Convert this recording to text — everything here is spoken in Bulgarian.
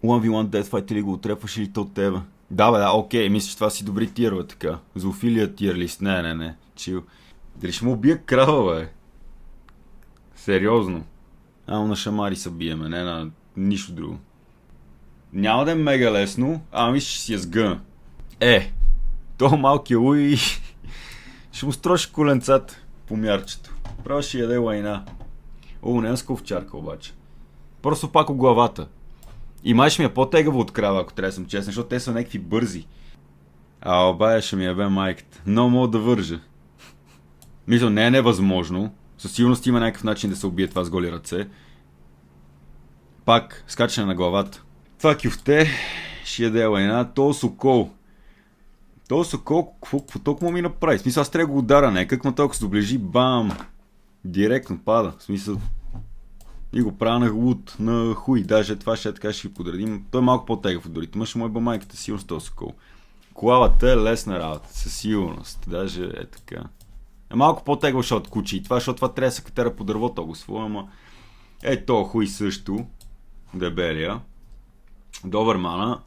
1v1 Deathfight или го отрепваш или то от тебе. Да, бе, да, окей, мисля, че това си добри тирове така. Зоофилия тир лист, не, чил. Дали ще му убия крава, бе? Сериозно. Ама на шамари се биеме, не на нищо друго. Няма да е мега лесно, мисля, че си я сгъна. То малкия луи ще му строши коленцата по мярчето. Право ще яде лайна. Не с ковчарка обаче. Просто пак от главата. И май ще ми е по-тегаво от крава, ако трябва да съм честен, защото те са някакви бързи. Обая ще ми ябе майката. Но мога да вържа. Мисля, не е невъзможно. Със сигурност има някакъв начин да се убие това с голи ръце. Пак, скачане на главата. Това кюфте ще яде лайна. То сокол, какво толкова ми направи? В смисъл, аз трябва да го удара, не? Как ма толкова се доближи, бам! Директно пада. В смисъл, и го правя на лут, на хуй. Даже това ще така ще ги подредим. Той е малко по-тегав от дорите. Мъж му е майката, сигурно с този сокол. Колавата е лесна работа, със сигурност. Даже е така. Е малко по-тегва, защото кучи. И това, защото това трябва да се катера по дървото го своя, ама... то хуй също. Дебелия. Добър мана.